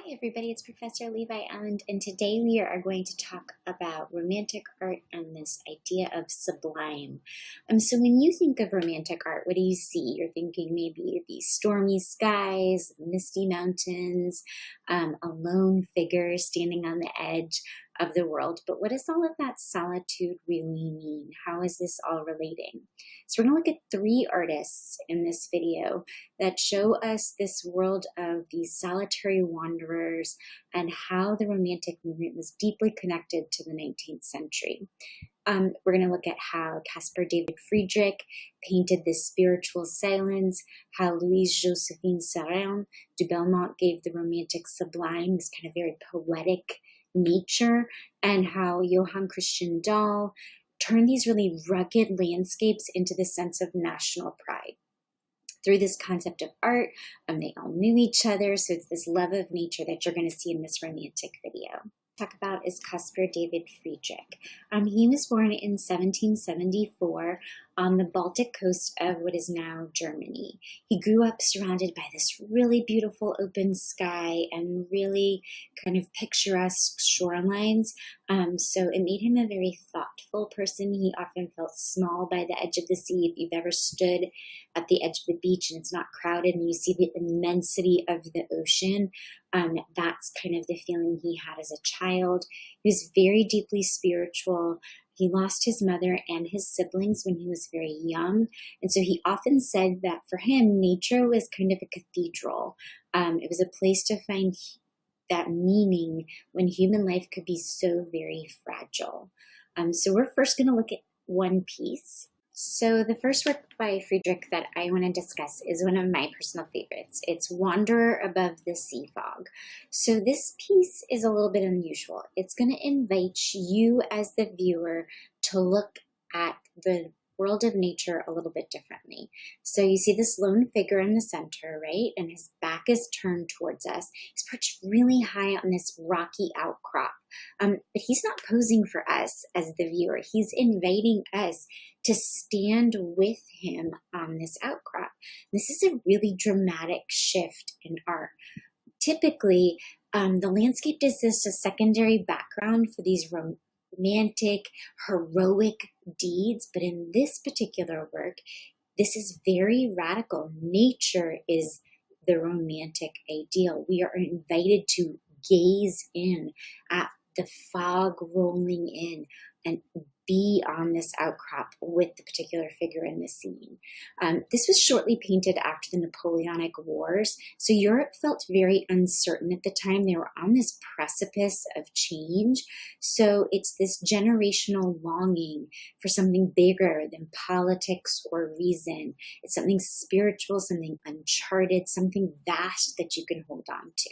Hi everybody, it's Professor Levi Allen, and today we are going to talk about romantic art and this idea of sublime. So when you think of romantic art, what do you see? You're thinking maybe these stormy skies, misty mountains, a lone figure standing on the edge of the world. But what does all of that solitude really mean? How is this all relating? So we're going to look at three artists in this video that show us this world of these solitary wanderers and how the Romantic movement was deeply connected to the 19th century. We're going to look at how Caspar David Friedrich painted this spiritual silence, how Louise-Joséphine Sarazin de Belmont gave the Romantic Sublime this kind of very poetic nature, and how Johan Christian Dahl turned these really rugged landscapes into the sense of national pride. Through this concept of art, they all knew each other, so it's this love of nature that you're going to see in this romantic video. Talk about is Caspar David Friedrich. He was born in 1774 on the Baltic coast of what is now Germany. He grew up surrounded by this really beautiful open sky and really kind of picturesque shorelines. So it made him a very thoughtful person. He often felt small by the edge of the sea. If you've ever stood at the edge of the beach and it's not crowded and you see the immensity of the ocean, that's kind of the feeling he had as a child. He was very deeply spiritual. He lost his mother and his siblings when he was very young. And so he often said that for him, nature was kind of a cathedral. It was a place to find that meaning when human life could be so very fragile. So we're first going to look at one piece. So the first work by Friedrich that I want to discuss is one of my personal favorites. It's Wanderer Above the Sea Fog. So this piece is a little bit unusual. It's going to invite you as the viewer to look at the world of nature a little bit differently. So you see this lone figure in the center, right? And his back is turned towards us. He's perched really high on this rocky outcrop. But he's not posing for us as the viewer. He's inviting us to stand with him on this outcrop. This is a really dramatic shift in art. Typically, the landscape is just a secondary background for these romantic, heroic deeds, but in this particular work, this is very radical. Nature is the romantic ideal. We are invited to gaze in at the fog rolling in and be on this outcrop with the particular figure in the scene. This was shortly painted after the Napoleonic Wars, so Europe felt very uncertain at the time. They were on this precipice of change, so it's this generational longing for something bigger than politics or reason. It's something spiritual, something uncharted, something vast that you can hold on to.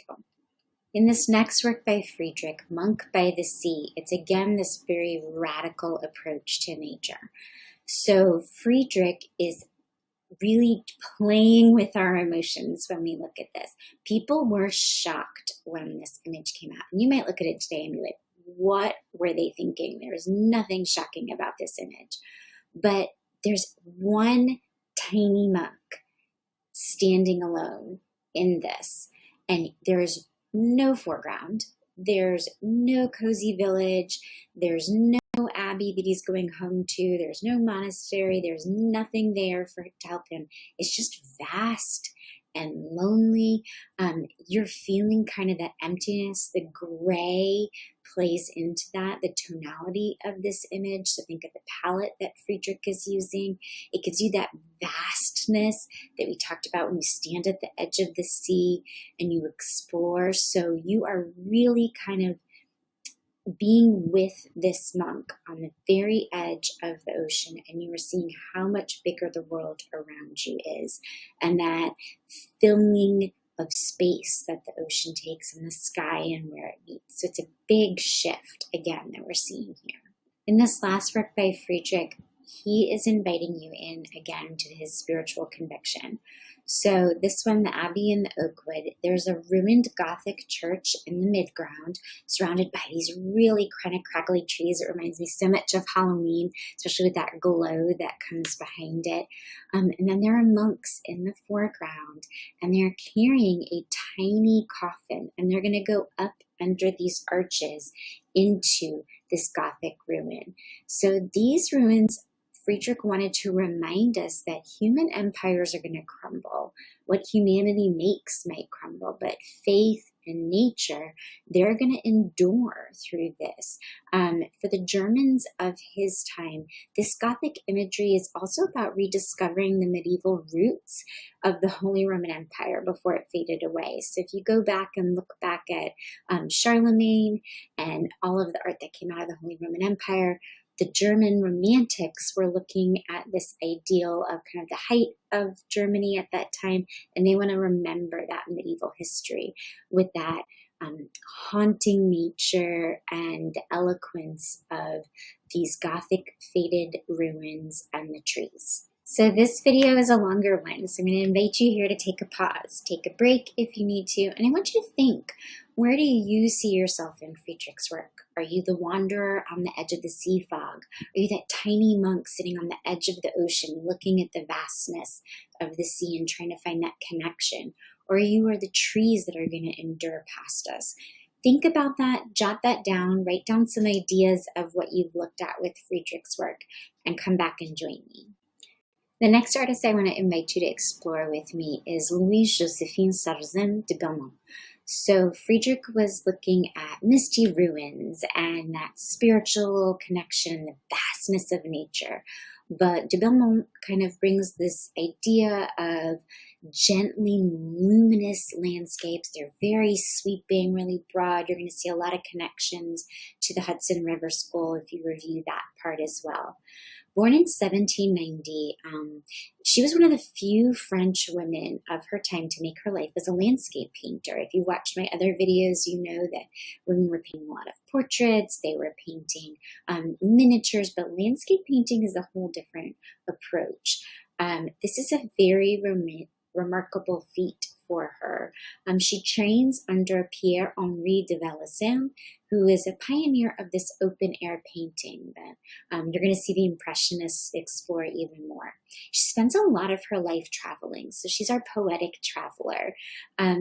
In this next work by Friedrich, Monk by the Sea, it's again this very radical approach to nature. So Friedrich is really playing with our emotions when we look at this. People were shocked when this image came out. And you might look at it today and be like, what were they thinking? There's nothing shocking about this image. But there's one tiny monk standing alone in this. And there's no foreground, there's no cozy village, there's no abbey that he's going home to, there's no monastery, there's nothing there to help him. It's just vast and lonely. You're feeling kind of that emptiness. The gray plays into that, the tonality of this image. So think of the palette that Friedrich is using. It gives you that vastness that we talked about when you stand at the edge of the sea and you explore. So you are really kind of being with this monk on the very edge of the ocean, and you are seeing how much bigger the world around you is, and that filling of space that the ocean takes in the sky and where it meets. So it's a big shift, again, that we're seeing here. In this last work by Friedrich, he is inviting you in again to his spiritual conviction. So this one, the Abbey in the Oakwood, there's a ruined Gothic church in the midground surrounded by these really kind of crackly trees. It reminds me so much of Halloween, especially with that glow that comes behind it. And then there are monks in the foreground, and they're carrying a tiny coffin, and they're going to go up under these arches into this Gothic ruin. So these ruins, Friedrich wanted to remind us that human empires are going to crumble. What humanity makes might crumble, but faith and nature, they're going to endure through this. For the Germans of his time, this Gothic imagery is also about rediscovering the medieval roots of the Holy Roman Empire before it faded away. So if you go back and look back at Charlemagne and all of the art that came out of the Holy Roman Empire, the German Romantics were looking at this ideal of kind of the height of Germany at that time, and they want to remember that medieval history with that haunting nature and the eloquence of these Gothic faded ruins and the trees. So this video is a longer one, so I'm going to invite you here to take a pause, take a break if you need to, and I want you to think, where do you see yourself in Friedrich's work? Are you the wanderer on the edge of the sea fog? Are you that tiny monk sitting on the edge of the ocean looking at the vastness of the sea and trying to find that connection? Or you are the trees that are going to endure past us? Think about that, jot that down, write down some ideas of what you've looked at with Friedrich's work, and come back and join me. The next artist I want to invite you to explore with me is Louise-Joséphine Sarazin de Belmont. So Friedrich was looking at misty ruins and that spiritual connection, the vastness of nature. But de Belmont kind of brings this idea of gently luminous landscapes. They're very sweeping, really broad. You're going to see a lot of connections to the Hudson River School if you review that part as well. Born in 1790, she was one of the few French women of her time to make her life as a landscape painter. If you watched my other videos, you know that women were painting a lot of portraits, they were painting miniatures, but landscape painting is a whole different approach. This is a very remarkable feat for her. She trains under Pierre-Henri de Valessin, who is a pioneer of this open-air painting that you're going to see the Impressionists explore even more. She spends a lot of her life traveling, so she's our poetic traveler.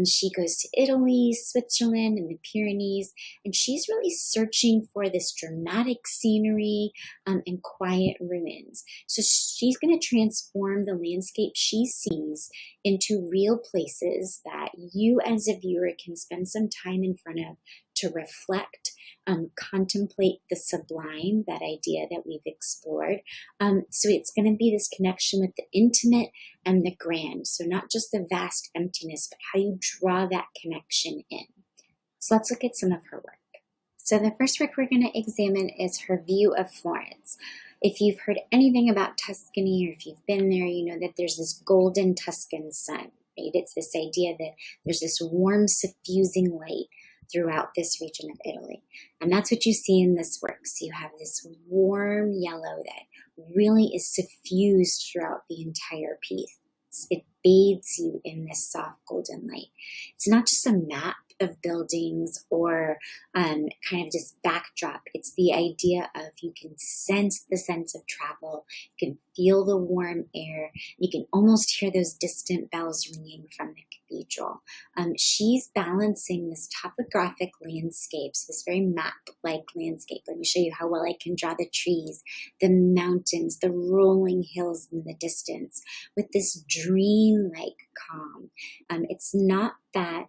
She goes to Italy, Switzerland, and the Pyrenees, and she's really searching for this dramatic scenery and quiet ruins. So she's going to transform the landscape she sees into real places that you as a viewer can spend some time in front of to reflect, contemplate the sublime, that idea that we've explored. So it's going to be this connection with the intimate and the grand. So not just the vast emptiness, but how you draw that connection in. So let's look at some of her work. So the first work we're going to examine is her view of Florence. If you've heard anything about Tuscany, or if you've been there, you know that there's this golden Tuscan sun, right? It's this idea that there's this warm, suffusing light throughout this region of Italy. And that's what you see in this work. So you have this warm yellow that really is suffused throughout the entire piece. It bathes you in this soft golden light. It's not just a map of buildings or kind of just backdrop. It's the idea of you can sense the sense of travel. You can feel the warm air. You can almost hear those distant bells ringing from the cathedral. She's balancing this topographic landscapes, this very map-like landscape. Let me show you how well I can draw the trees, the mountains, the rolling hills in the distance with this dream-like calm. It's not that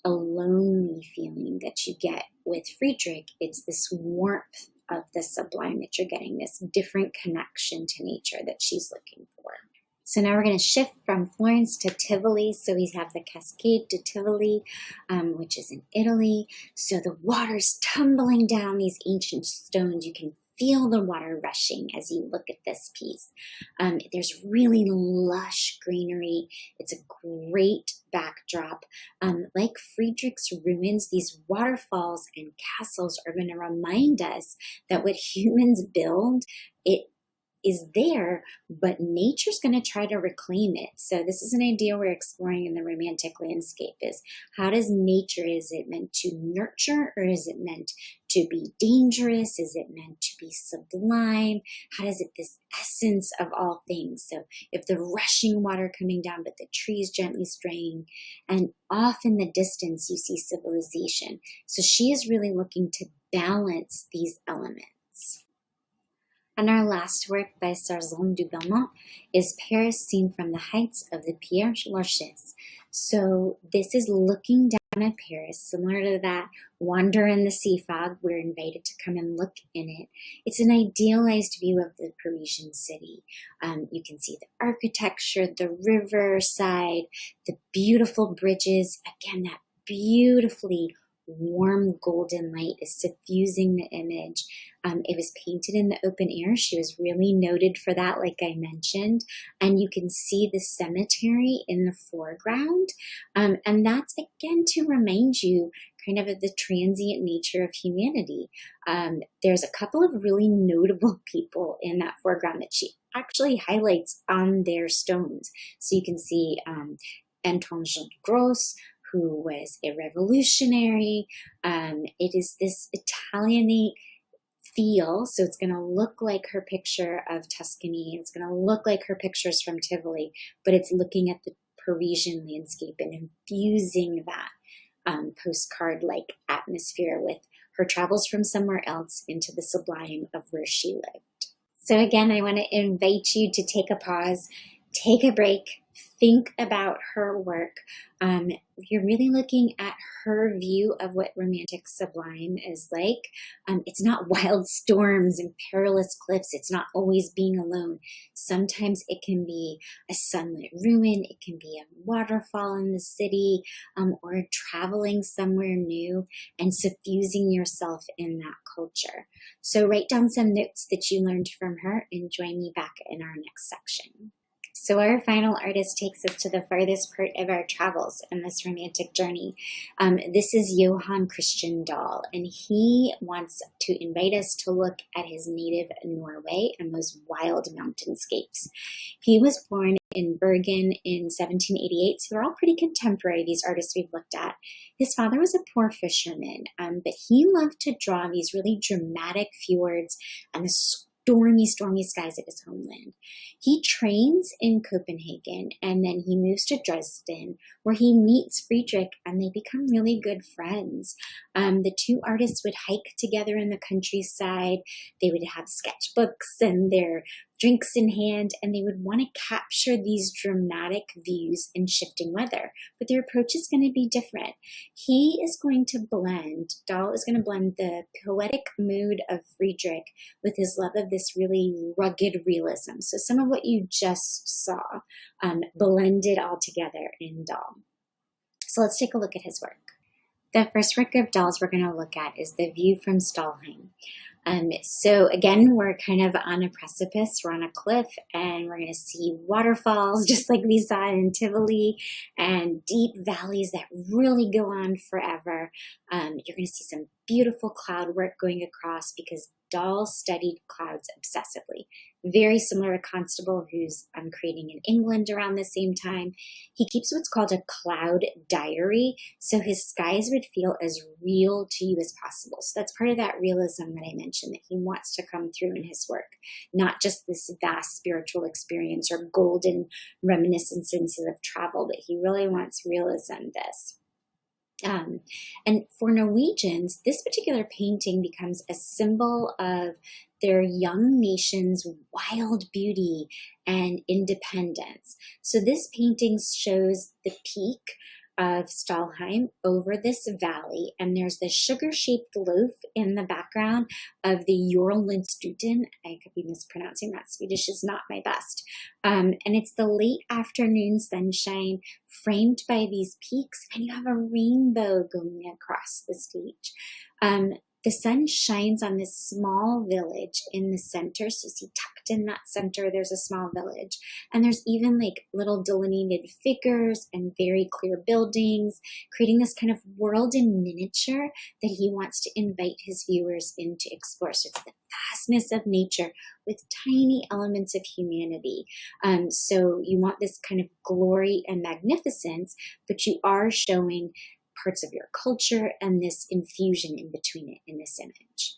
a lonely feeling that you get with Friedrich. It's this warmth of the sublime that you're getting, this different connection to nature that she's looking for. So now we're going to shift from Florence to Tivoli. So we have the Cascade de Tivoli, which is in Italy. So the water's tumbling down these ancient stones. You can feel the water rushing as you look at this piece. There's really lush greenery. It's a great backdrop. Like Friedrich's ruins, these waterfalls and castles are going to remind us that what humans build, it is there, but nature's going to try to reclaim it. So this is an idea we're exploring in the romantic landscape is how does nature, is it meant to nurture or is it meant to be dangerous? Is it meant to be sublime? How does it, this essence of all things? So if the rushing water coming down, but the trees gently straying, and off in the distance, you see civilization. So she is really looking to balance these elements. And our last work by Sarazin de Belmont is Paris seen from the heights of the Pierre Lachaise. So this is looking down at Paris, similar to that Wander in the Sea Fog. We're invited to come and look in it. It's an idealized view of the Parisian city. You can see the architecture, the riverside, the beautiful bridges. Again, that beautifully warm golden light is suffusing the image. It was painted in the open air. She was really noted for that, like I mentioned. And you can see the cemetery in the foreground. And that's, again, to remind you kind of the transient nature of humanity. There's a couple of really notable people in that foreground that she actually highlights on their stones. So you can see Antoine Gros, who was a revolutionary. It is this Italianate feel, so it's going to look like her picture of Tuscany. It's going to look like her pictures from Tivoli, but it's looking at the Parisian landscape and infusing that postcard-like atmosphere with her travels from somewhere else into the sublime of where she lived. So again, I want to invite you to take a pause, take a break, think about her work. You're really looking at her view of what romantic sublime is like. It's not wild storms and perilous cliffs. It's not always being alone. Sometimes it can be a sunlit ruin. It can be a waterfall in the city, or traveling somewhere new and suffusing yourself in that culture. So write down some notes that you learned from her and join me back in our next section. So our final artist takes us to the farthest part of our travels in this romantic journey. This is Johan Christian Dahl, and he wants to invite us to look at his native Norway and those wild mountainscapes. He was born in Bergen in 1788, so they're all pretty contemporary, these artists we've looked at. His father was a poor fisherman, but he loved to draw these really dramatic fjords and the stormy skies of his homeland. He trains in Copenhagen and then he moves to Dresden where he meets Friedrich and they become really good friends. The two artists would hike together in the countryside. They would have sketchbooks and their drinks in hand, and they would want to capture these dramatic views in shifting weather. But their approach is going to be different. Dahl is going to blend the poetic mood of Friedrich with his love of this really rugged realism. So some of what you just saw blended all together in Dahl. So let's take a look at his work. The first work of Dahl's we're going to look at is The View from Stalheim. So again, we're kind of on a precipice, we're on a cliff, and we're going to see waterfalls just like we saw in Tivoli and deep valleys that really go on forever. You're going to see some beautiful cloud work going across because Dahl studied clouds obsessively. Very similar to Constable, who's creating in England around the same time. He keeps what's called a cloud diary, so his skies would feel as real to you as possible. So that's part of that realism that I mentioned that he wants to come through in his work, not just this vast spiritual experience or golden reminiscences of travel, but he really wants realism this. And for Norwegians, this particular painting becomes a symbol of their young nation's wild beauty and independence. So this painting shows the peak of Stalheim over this valley, and there's this sugar-shaped loaf in the background of the Jorlundstuten. I could be mispronouncing that. Swedish is not my best. And it's the late afternoon sunshine framed by these peaks, and you have a rainbow going across the stage. The sun shines on this small village in the center, so you see tucked tucked in that center, there's a small village. And there's even like little delineated figures and very clear buildings, creating this kind of world in miniature that he wants to invite his viewers in to explore. So it's the vastness of nature with tiny elements of humanity. So you want this kind of glory and magnificence, but you are showing parts of your culture and this infusion in between it in this image.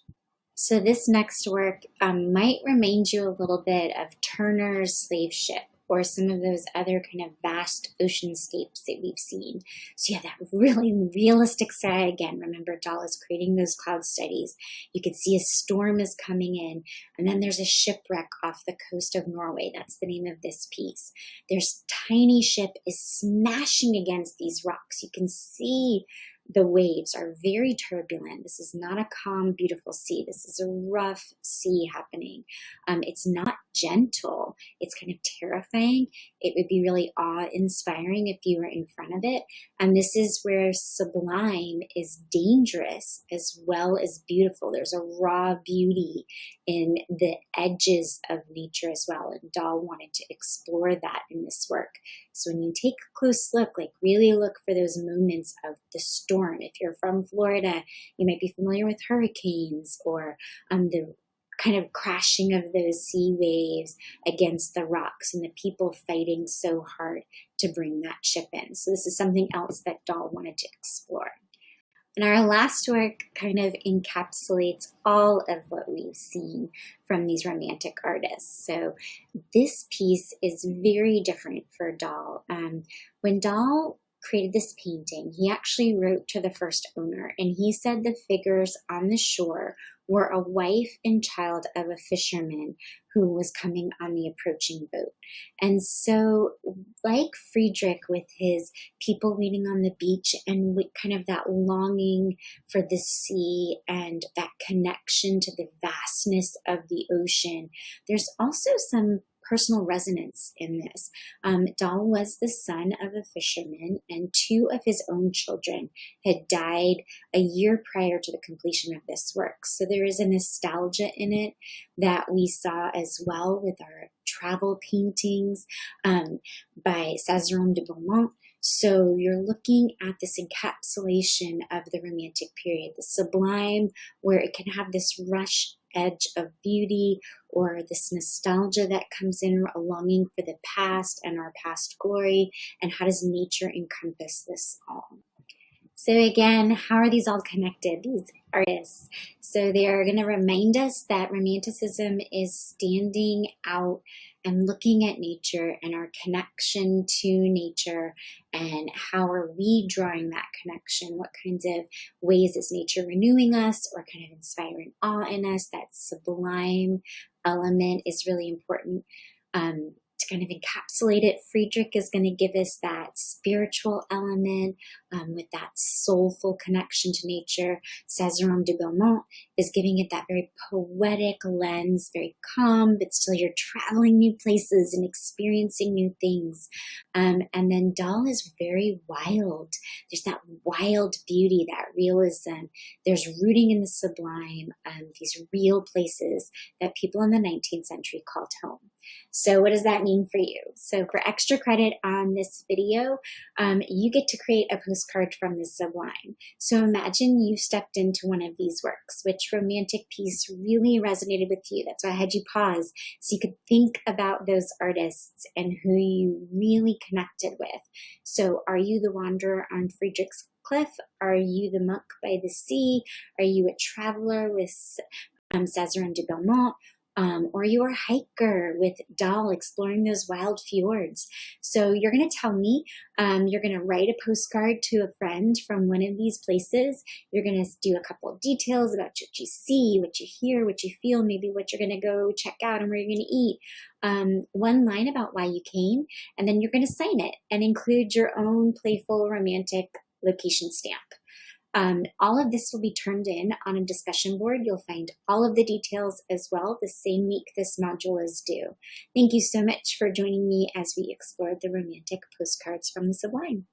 So this next work might remind you a little bit of Turner's Slave Ship or some of those other kind of vast oceanscapes that we've seen. So yeah, that really realistic sky again. Remember, Dahl is creating those cloud studies. You can see a storm is coming in, and then there's a shipwreck off the coast of Norway. That's the name of this piece. There's tiny ship is smashing against these rocks. You can see the waves are very turbulent. This is not a calm, beautiful sea. This is a rough sea happening. It's not gentle. It's kind of terrifying. It would be really awe-inspiring if you were in front of it. And this is where Sublime is dangerous as well as beautiful. There's a raw beauty in the edges of nature as well. And Dahl wanted to explore that in this work. So when you take a close look, like really look for those moments of the storm. If you're from Florida, you might be familiar with hurricanes or the kind of crashing of those sea waves against the rocks and the people fighting so hard to bring that ship in. So this is something else that Dahl wanted to explore. And our last work kind of encapsulates all of what we've seen from these romantic artists. So this piece is very different for Dahl. When Dahl created this painting, he actually wrote to the first owner, and he said the figures on the shore were a wife and child of a fisherman who was coming on the approaching boat. And so, like Friedrich with his people waiting on the beach and with kind of that longing for the sea and that connection to the vastness of the ocean, there's also some personal resonance in this. Dahl was the son of a fisherman, and two of his own children had died a year prior to the completion of this work. So there is a nostalgia in it that we saw as well with our travel paintings by Sarazin de Belmont. So you're looking at this encapsulation of the Romantic period, the Sublime, where it can have this rush edge of beauty or this nostalgia that comes in, a longing for the past and our past glory, and how does nature encompass this all? So again, how are these all connected, these artists? So they are going to remind us that Romanticism is standing out and looking at nature and our connection to nature, and how are we drawing that connection? What kinds of ways is nature renewing us or kind of inspiring awe in us? That sublime element is really important. To kind of encapsulate it, Friedrich is going to give us that spiritual element with that soulful connection to nature. Sarazin de Belmont is giving it that very poetic lens, very calm, but still you're traveling new places and experiencing new things. And then Dahl is very wild. There's that wild beauty, that realism. There's rooting in the sublime, these real places that people in the 19th century called home. So what does that mean for you? So for extra credit on this video, you get to create a postcard from the Sublime. So imagine you stepped into one of these works. Which romantic piece really resonated with you? That's why I had you pause so you could think about those artists and who you really connected with. So are you the wanderer on Friedrich's cliff? Are you the monk by the sea? Are you a traveler with Sarazin de Belmont? Or you're a hiker with Dahl exploring those wild fjords. So you're going to tell me, you're going to write a postcard to a friend from one of these places. You're going to do a couple of details about what you see, what you hear, what you feel, maybe what you're going to go check out and where you're going to eat. One line about why you came, and then you're going to sign it and include your own playful romantic location stamp. All of this will be turned in on a discussion board. You'll find all of the details as well the same week this module is due. Thank you so much for joining me as we explored the romantic postcards from the Sublime.